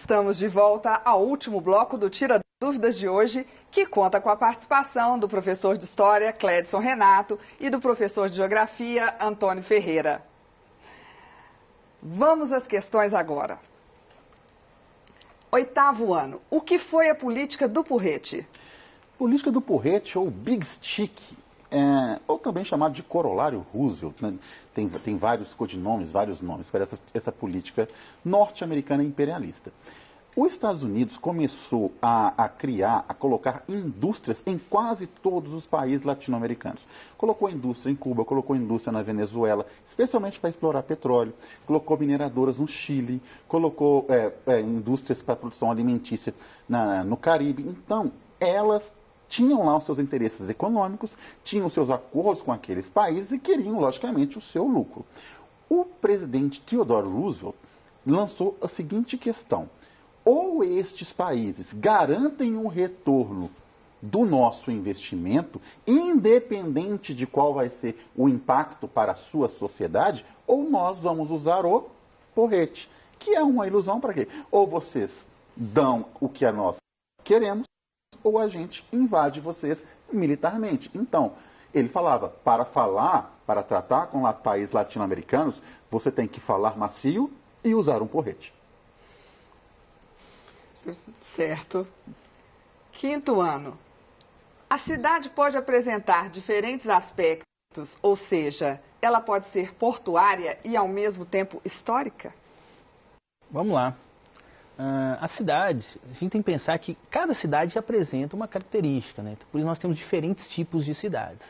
Estamos de volta ao último bloco do Tira Dúvidas de hoje, que conta com a participação do professor de História, Clédson Renato, e do professor de Geografia, Antônio Ferreira. Vamos às questões agora. 8º ano. O que foi a política do porrete? Política do porrete, ou Big Stick, ou também chamado de Corolário Roosevelt, né? Tem vários codinomes, vários nomes para essa política norte-americana imperialista. Os Estados Unidos começou a colocar indústrias em quase todos os países latino-americanos. Colocou indústria em Cuba, colocou indústria na Venezuela, especialmente para explorar petróleo, colocou mineradoras no Chile, colocou indústrias para produção alimentícia no Caribe. Então, elas tinham lá os seus interesses econômicos, tinham os seus acordos com aqueles países e queriam, logicamente, o seu lucro. O presidente Theodore Roosevelt lançou a seguinte questão: ou estes países garantem um retorno do nosso investimento, independente de qual vai ser o impacto para a sua sociedade, ou nós vamos usar o porrete, que é uma ilusão para quê? Ou vocês dão o que nós queremos, ou a gente invade vocês militarmente. Então, ele falava, para tratar com países latino-americanos, você tem que falar macio e usar um porrete. Certo. 5º ano. A cidade pode apresentar diferentes aspectos, ou seja, ela pode ser portuária e ao mesmo tempo histórica? Vamos lá. A cidade, a gente tem que pensar que cada cidade apresenta uma característica, né? Por isso nós temos diferentes tipos de cidades.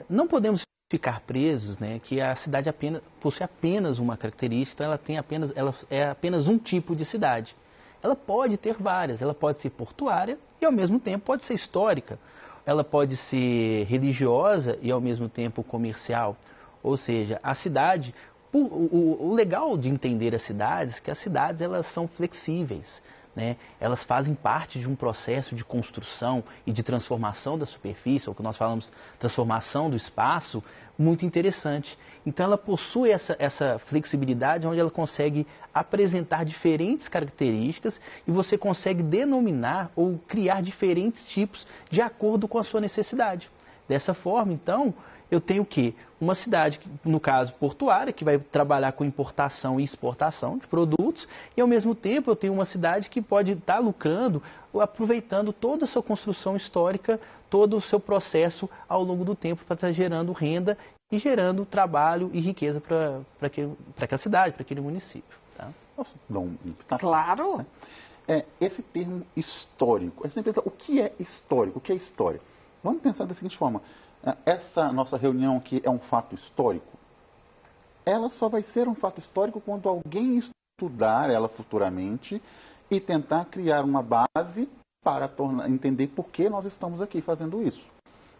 Não podemos ficar presos, né, que a cidade possui apenas uma característica, então ela é apenas um tipo de cidade. Ela pode ter várias, ela pode ser portuária e ao mesmo tempo pode ser histórica. Ela pode ser religiosa e ao mesmo tempo comercial. Ou seja, a cidade, o legal de entender as cidades é que as cidades elas são flexíveis, né? Elas fazem parte de um processo de construção e de transformação da superfície, ou que nós falamos transformação do espaço, muito interessante. Então ela possui essa flexibilidade onde ela consegue apresentar diferentes características e você consegue denominar ou criar diferentes tipos de acordo com a sua necessidade. Dessa forma, então, eu tenho o quê? Uma cidade, no caso portuária, que vai trabalhar com importação e exportação de produtos, e ao mesmo tempo eu tenho uma cidade que pode estar lucrando, aproveitando toda a sua construção histórica, todo o seu processo ao longo do tempo para estar gerando renda e gerando trabalho e riqueza para aquela cidade, para aquele município. Tá? Posso dar um pitaco? Claro! Esse termo histórico, o que é histórico? O que é história? Vamos pensar da seguinte forma: essa nossa reunião aqui é um fato histórico? Ela só vai ser um fato histórico quando alguém estudar ela futuramente e tentar criar uma base para entender por que nós estamos aqui fazendo isso.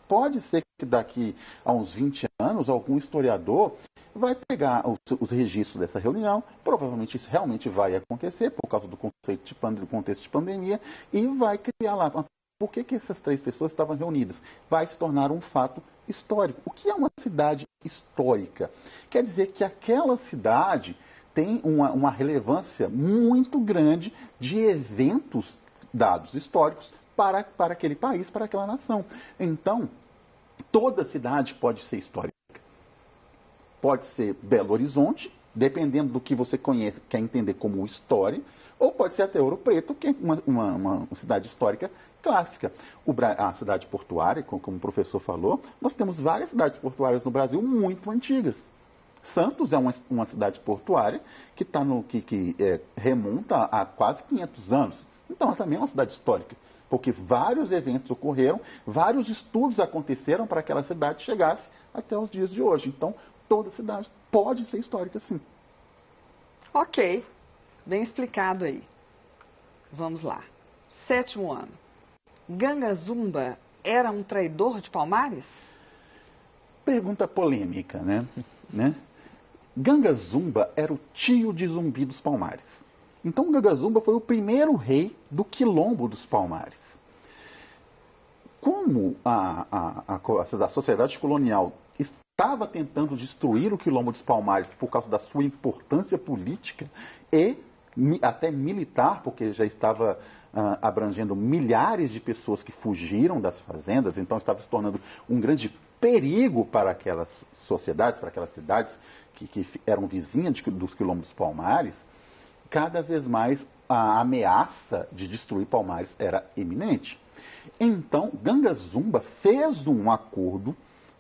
Pode ser que daqui a uns 20 anos algum historiador vai pegar os registros dessa reunião, provavelmente isso realmente vai acontecer por causa do contexto de pandemia, e vai criar lá por que essas 3 pessoas estavam reunidas. Vai se tornar um fato histórico. O que é uma cidade histórica? Quer dizer que aquela cidade tem uma relevância muito grande de eventos dados históricos para aquele país, para aquela nação. Então, toda cidade pode ser histórica. Pode ser Belo Horizonte, dependendo do que você conhece, quer entender como história, ou pode ser até Ouro Preto, que é uma cidade histórica clássica. A cidade portuária, como o professor falou, nós temos várias cidades portuárias no Brasil muito antigas. Santos é uma cidade portuária que remonta a quase 500 anos. Então, ela também é uma cidade histórica, porque vários eventos ocorreram, vários estudos aconteceram para que aquela cidade chegasse até os dias de hoje. Então, toda cidade pode ser histórica, sim. Ok, bem explicado aí. Vamos lá. 7º ano. Ganga Zumba era um traidor de Palmares? Pergunta polêmica, né? Ganga Zumba era o tio de Zumbi dos Palmares. Então, Ganga Zumba foi o primeiro rei do Quilombo dos Palmares. Como a sociedade colonial estava tentando destruir o Quilombo dos Palmares por causa da sua importância política e até militar, porque já estava abrangendo milhares de pessoas que fugiram das fazendas, então estava se tornando um grande perigo para aquelas sociedades, para aquelas cidades que eram vizinhas dos quilombos Palmares. Cada vez mais a ameaça de destruir Palmares era iminente. Então, Ganga Zumba fez um acordo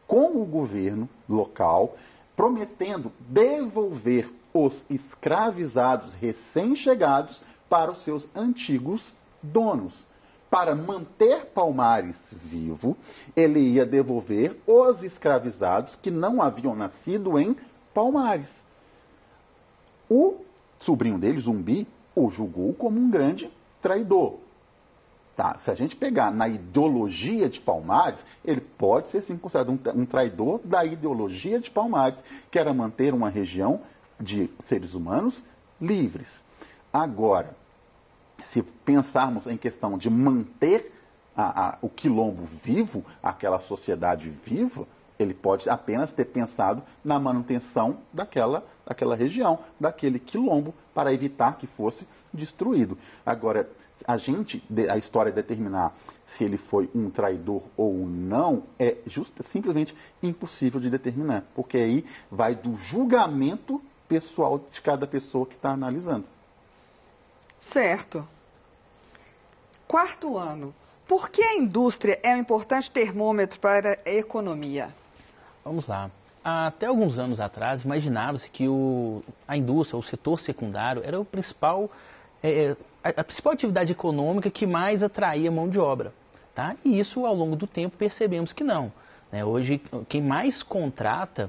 com o governo local, prometendo devolver os escravizados recém-chegados para os seus antigos donos. Para manter Palmares vivo, ele ia devolver os escravizados que não haviam nascido em Palmares. O sobrinho dele, Zumbi, o julgou como um grande traidor. Tá, se a gente pegar na ideologia de Palmares, ele pode ser sim considerado um traidor da ideologia de Palmares, que era manter uma região de seres humanos livres. Agora, se pensarmos em questão de manter o quilombo vivo, aquela sociedade viva, ele pode apenas ter pensado na manutenção daquela região, daquele quilombo, para evitar que fosse destruído. Agora, a história determinar se ele foi um traidor ou não é simplesmente impossível de determinar, porque aí vai do julgamento pessoal de cada pessoa que está analisando. Certo. Quarto ano. Por que a indústria é um importante termômetro para a economia? Vamos lá. Até alguns anos atrás, imaginava-se que a indústria, o setor secundário, era a principal atividade econômica que mais atraía mão de obra. Tá? E isso, ao longo do tempo, percebemos que não. Né? Hoje, quem mais contrata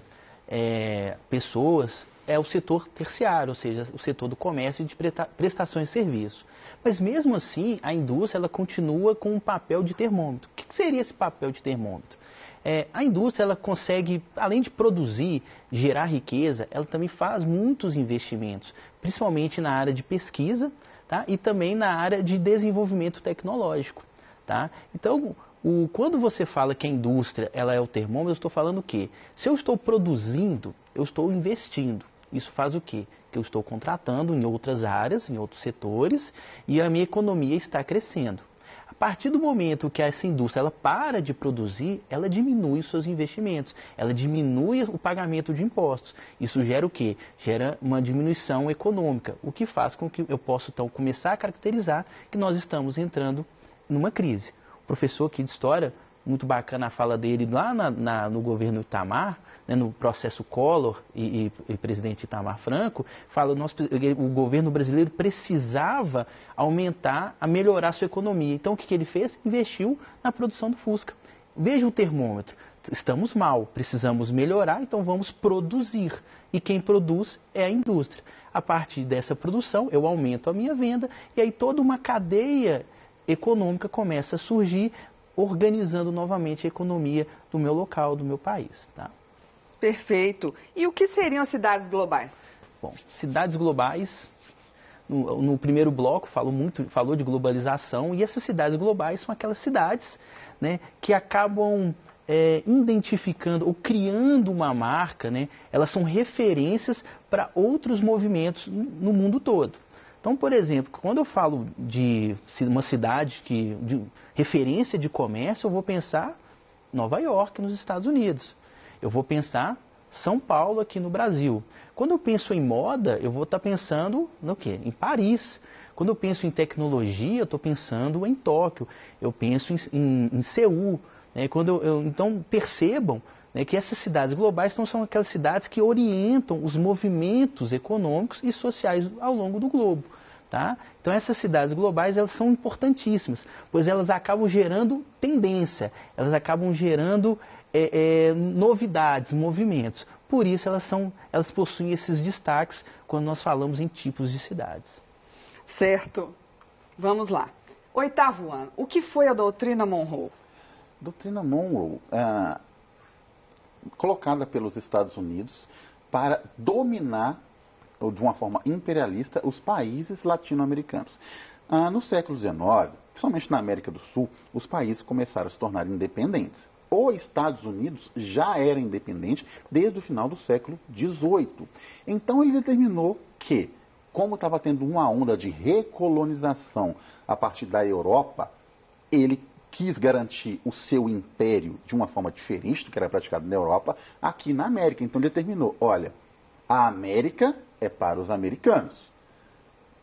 pessoas é o setor terciário, ou seja, o setor do comércio e de prestações de serviço. Mas mesmo assim, a indústria ela continua com um papel de termômetro. O que seria esse papel de termômetro? A indústria ela consegue, além de produzir, gerar riqueza, ela também faz muitos investimentos, principalmente na área de pesquisa, tá? E também na área de desenvolvimento tecnológico. Tá? Então, quando você fala que a indústria ela é o termômetro, eu estou falando o quê? Se eu estou produzindo, eu estou investindo. Isso faz o quê? Que eu estou contratando em outras áreas, em outros setores, e a minha economia está crescendo. A partir do momento que essa indústria ela para de produzir, ela diminui os seus investimentos, ela diminui o pagamento de impostos. Isso gera o quê? Gera uma diminuição econômica, o que faz com que eu possa então começar a caracterizar que nós estamos entrando numa crise. O professor aqui de História, muito bacana a fala dele lá no governo Itamar, né, no processo Collor e presidente Itamar Franco, fala que o governo brasileiro precisava melhorar a sua economia. Então o que ele fez? Investiu na produção do Fusca. Veja o termômetro. Estamos mal, precisamos melhorar, então vamos produzir. E quem produz é a indústria. A partir dessa produção, eu aumento a minha venda e aí toda uma cadeia econômica começa a surgir, organizando novamente a economia do meu local, do meu país. Tá? Perfeito. E o que seriam as cidades globais? Bom, cidades globais, no primeiro bloco falou de globalização, e essas cidades globais são aquelas cidades, né, que acabam identificando ou criando uma marca, né, elas são referências para outros movimentos no mundo todo. Então, por exemplo, quando eu falo de uma cidade de referência de comércio, eu vou pensar Nova York, nos Estados Unidos. Eu vou pensar São Paulo, aqui no Brasil. Quando eu penso em moda, eu vou estar pensando no quê? Em Paris. Quando eu penso em tecnologia, eu estou pensando em Tóquio. Eu penso em Seul. Né? Então, percebam, né, que essas cidades globais são aquelas cidades que orientam os movimentos econômicos e sociais ao longo do globo. Tá? Então essas cidades globais elas são importantíssimas, pois elas acabam gerando tendência, elas acabam gerando novidades, movimentos. Por isso elas possuem esses destaques quando nós falamos em tipos de cidades. Certo. Vamos lá. Oitavo ano. O que foi a doutrina Monroe? Doutrina Monroe, colocada pelos Estados Unidos para dominar, ou de uma forma imperialista, os países latino-americanos. No século XIX, principalmente na América do Sul, os países começaram a se tornar independentes. Os Estados Unidos já era independente desde o final do século XVIII. Então ele determinou que como estava tendo uma onda de recolonização a partir da Europa, ele quis garantir o seu império de uma forma diferente do que era praticado na Europa, aqui na América. Então ele determinou, olha, a América é para os americanos.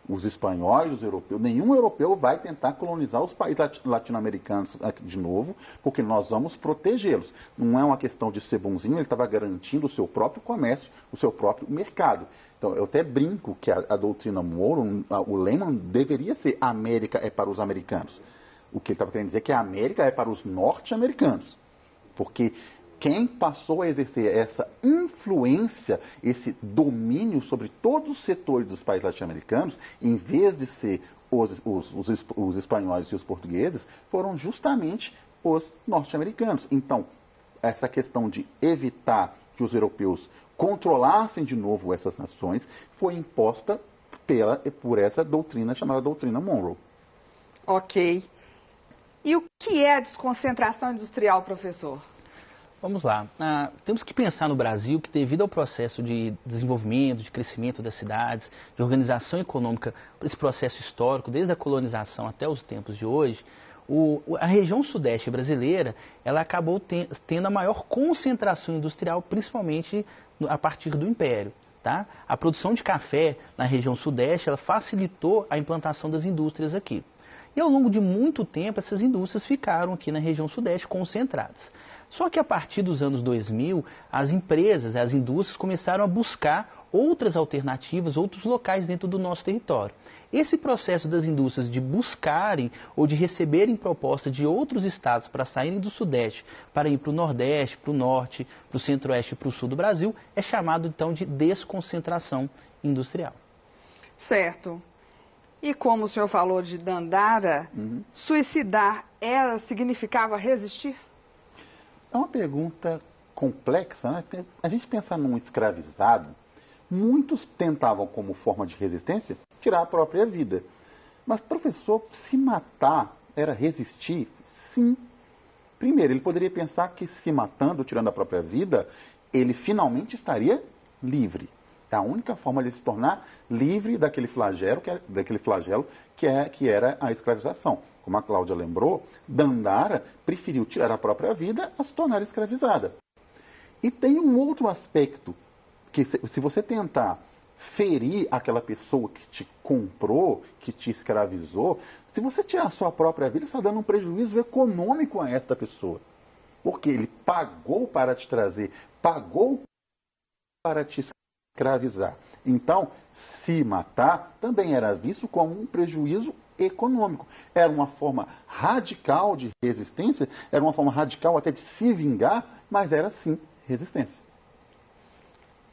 Os espanhóis, os europeus, nenhum europeu vai tentar colonizar os países latino-americanos de novo, porque nós vamos protegê-los. Não é uma questão de ser bonzinho, ele estava garantindo o seu próprio comércio, o seu próprio mercado. Então, eu até brinco que a doutrina Monroe, o lema deveria ser a América é para os americanos. O que ele estava querendo dizer é que a América é para os norte-americanos. Porque quem passou a exercer essa influência, esse domínio sobre todos os setores dos países latino-americanos, em vez de ser os espanhóis e os portugueses, foram justamente os norte-americanos. Então, essa questão de evitar que os europeus controlassem de novo essas nações foi imposta por essa doutrina chamada doutrina Monroe. Ok. E o que é a desconcentração industrial, professor? Vamos lá. Temos que pensar no Brasil que, devido ao processo de desenvolvimento, de crescimento das cidades, de organização econômica, esse processo histórico, desde a colonização até os tempos de hoje, a região sudeste brasileira ela acabou tendo a maior concentração industrial, principalmente a partir do Império. Tá? A produção de café na região sudeste ela facilitou a implantação das indústrias aqui. E ao longo de muito tempo, essas indústrias ficaram aqui na região sudeste concentradas. Só que a partir dos anos 2000, as empresas, as indústrias começaram a buscar outras alternativas, outros locais dentro do nosso território. Esse processo das indústrias de buscarem ou de receberem propostas de outros estados para saírem do Sudeste, para ir para o Nordeste, para o Norte, para o Centro-Oeste e para o Sul do Brasil, é chamado então de desconcentração industrial. Certo. E como o senhor falou de Dandara, suicidar significava resistir? É uma pergunta complexa, né? A gente pensar num escravizado, muitos tentavam, como forma de resistência, tirar a própria vida. Mas, professor, se matar era resistir? Sim. Primeiro, ele poderia pensar que se matando, tirando a própria vida, ele finalmente estaria livre. É a única forma de se tornar livre daquele flagelo que era a escravização. Como a Cláudia lembrou, Dandara preferiu tirar a própria vida a se tornar escravizada. E tem um outro aspecto, que se você tentar ferir aquela pessoa que te comprou, que te escravizou, se você tirar a sua própria vida, você está dando um prejuízo econômico a esta pessoa. Porque ele pagou para te trazer, pagou para te escravizar. Então, se matar também era visto como um prejuízo econômico. Era uma forma radical de resistência, era uma forma radical até de se vingar, mas era sim resistência.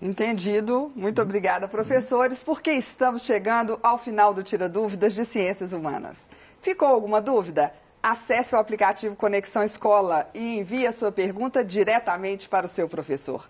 Entendido. Muito obrigada, professores, porque estamos chegando ao final do Tira Dúvidas de Ciências Humanas. Ficou alguma dúvida? Acesse o aplicativo Conexão Escola e envie a sua pergunta diretamente para o seu professor.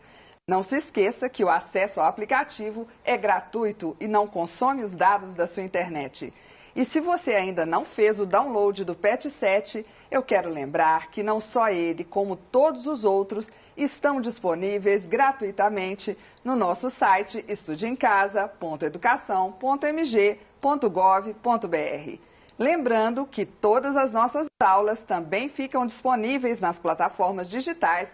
Não se esqueça que o acesso ao aplicativo é gratuito e não consome os dados da sua internet. E se você ainda não fez o download do PET 7, eu quero lembrar que não só ele, como todos os outros, estão disponíveis gratuitamente no nosso site estudeemcasa.educação.mg.gov.br. Lembrando que todas as nossas aulas também ficam disponíveis nas plataformas digitais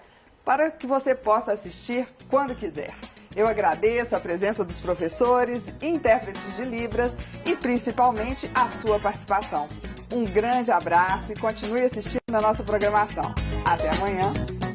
para que você possa assistir quando quiser. Eu agradeço a presença dos professores, intérpretes de Libras e principalmente a sua participação. Um grande abraço e continue assistindo a nossa programação. Até amanhã!